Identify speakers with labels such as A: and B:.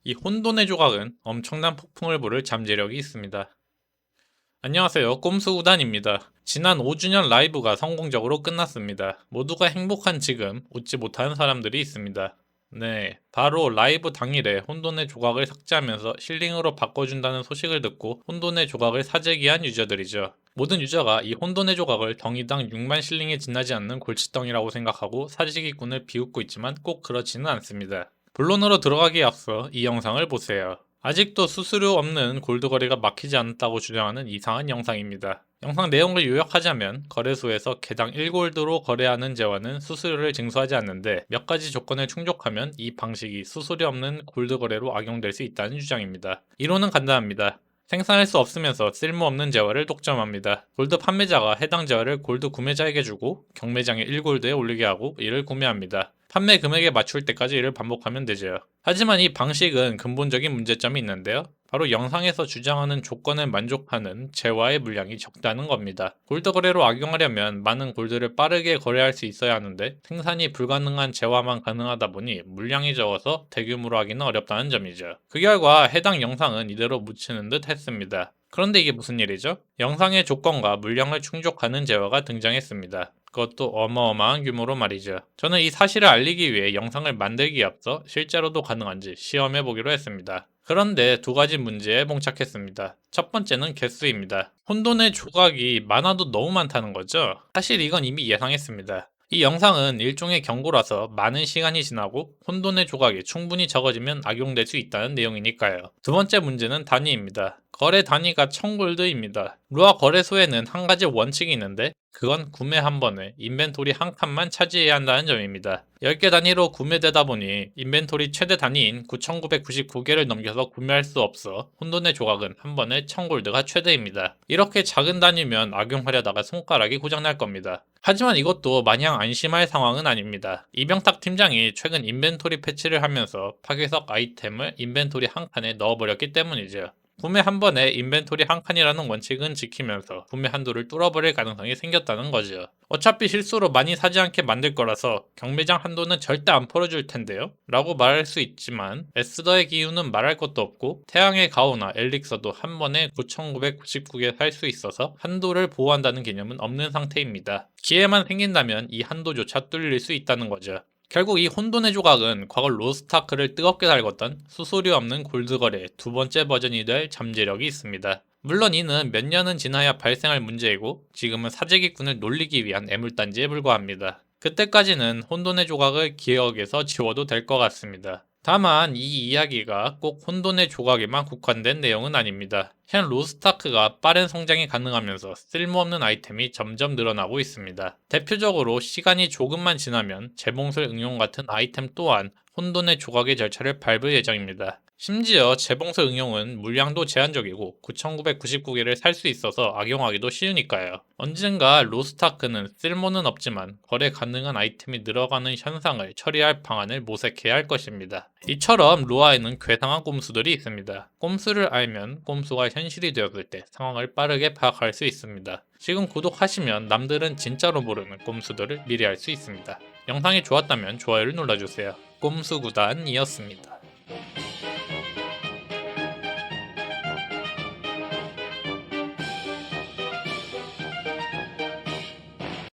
A: 이 혼돈의 조각은 엄청난 폭풍을 부를 잠재력이 있습니다. 안녕하세요. 꼼수구단입니다. 지난 5주년 라이브가 성공적으로 끝났습니다. 모두가 행복한 지금 웃지 못하는 사람들이 있습니다. 네, 바로 라이브 당일에 혼돈의 조각을 삭제하면서 실링으로 바꿔준다는 소식을 듣고 혼돈의 조각을 사재기한 유저들이죠. 모든 유저가 이 혼돈의 조각을 덩이당 6만 실링에 지나지 않는 골칫덩이라고 생각하고 사재기꾼을 비웃고 있지만 꼭 그렇지는 않습니다. 본론으로 들어가기에 앞서 이 영상을 보세요. 아직도 수수료 없는 골드 거래가 막히지 않았다고 주장하는 이상한 영상입니다. 영상 내용을 요약하자면 거래소에서 개당 1골드로 거래하는 재화는 수수료를 징수하지 않는데 몇 가지 조건을 충족하면 이 방식이 수수료 없는 골드 거래로 악용될 수 있다는 주장입니다. 이론은 간단합니다. 생산할 수 없으면서 쓸모없는 재화를 독점합니다. 골드 판매자가 해당 재화를 골드 구매자에게 주고 경매장에 1골드에 올리게 하고 이를 구매합니다. 판매 금액에 맞출 때까지 이를 반복하면 되죠. 하지만 이 방식은 근본적인 문제점이 있는데요. 바로 영상에서 주장하는 조건을 만족하는 재화의 물량이 적다는 겁니다. 골드 거래로 악용하려면 많은 골드를 빠르게 거래할 수 있어야 하는데 생산이 불가능한 재화만 가능하다 보니 물량이 적어서 대규모로 하기는 어렵다는 점이죠. 그 결과 해당 영상은 이대로 묻히는 듯 했습니다. 그런데 이게 무슨 일이죠? 영상의 조건과 물량을 충족하는 재화가 등장했습니다. 그것도 어마어마한 규모로 말이죠. 저는 이 사실을 알리기 위해 영상을 만들기에 앞서 실제로도 가능한지 시험해 보기로 했습니다. 그런데 두 가지 문제에 봉착했습니다. 첫 번째는 개수입니다. 혼돈의 조각이 많아도 너무 많다는 거죠. 사실 이건 이미 예상했습니다. 이 영상은 일종의 경고라서 많은 시간이 지나고 혼돈의 조각이 충분히 적어지면 악용될 수 있다는 내용이니까요. 두 번째 문제는 단위입니다. 거래 단위가 1000골드입니다. 루아 거래소에는 한 가지 원칙이 있는데 그건 구매 한 번에 인벤토리 한 칸만 차지해야 한다는 점입니다. 10개 단위로 구매되다 보니 인벤토리 최대 단위인 9999개를 넘겨서 구매할 수 없어 혼돈의 조각은 한 번에 1000골드가 최대입니다. 이렇게 작은 단위면 악용하려다가 손가락이 고장날 겁니다. 하지만 이것도 마냥 안심할 상황은 아닙니다. 이병탁 팀장이 최근 인벤토리 패치를 하면서 파괴석 아이템을 인벤토리 한 칸에 넣어버렸기 때문이죠. 구매 한 번에 인벤토리 한 칸이라는 원칙은 지키면서 구매 한도를 뚫어버릴 가능성이 생겼다는 거죠. 어차피 실수로 많이 사지 않게 만들 거라서 경매장 한도는 절대 안 풀어줄 텐데요? 라고 말할 수 있지만 에스더의 기운은 말할 것도 없고 태양의 가오나 엘릭서도 한 번에 9,999개 살 수 있어서 한도를 보호한다는 개념은 없는 상태입니다. 기회만 생긴다면 이 한도조차 뚫릴 수 있다는 거죠. 결국 이 혼돈의 조각은 과거 로스트아크를 뜨겁게 달궜던 수수료 없는 골드 거래의 두 번째 버전이 될 잠재력이 있습니다. 물론 이는 몇 년은 지나야 발생할 문제이고 지금은 사재기꾼을 놀리기 위한 애물단지에 불과합니다. 그때까지는 혼돈의 조각을 기억에서 지워도 될 것 같습니다. 다만 이 이야기가 꼭 혼돈의 조각에만 국한된 내용은 아닙니다. 현 로스트아크가 빠른 성장이 가능하면서 쓸모없는 아이템이 점점 늘어나고 있습니다. 대표적으로 시간이 조금만 지나면 재봉술 응용 같은 아이템 또한 혼돈의 조각의 절차를 밟을 예정입니다. 심지어 재봉술 응용은 물량도 제한적이고 9,999개를 살 수 있어서 악용하기도 쉬우니까요. 언젠가 로스트아크는 쓸모는 없지만 거래 가능한 아이템이 늘어가는 현상을 처리할 방안을 모색해야 할 것입니다. 이처럼 루아에는 괴상한 꼼수들이 있습니다. 꼼수를 알면 꼼수가 현실이 되었을 때 상황을 빠르게 파악할 수 있습니다. 지금 구독하시면 남들은 진짜로 모르는 꼼수들을 미리 알 수 있습니다. 영상이 좋았다면 좋아요를 눌러주세요. 꼼수구단이었습니다.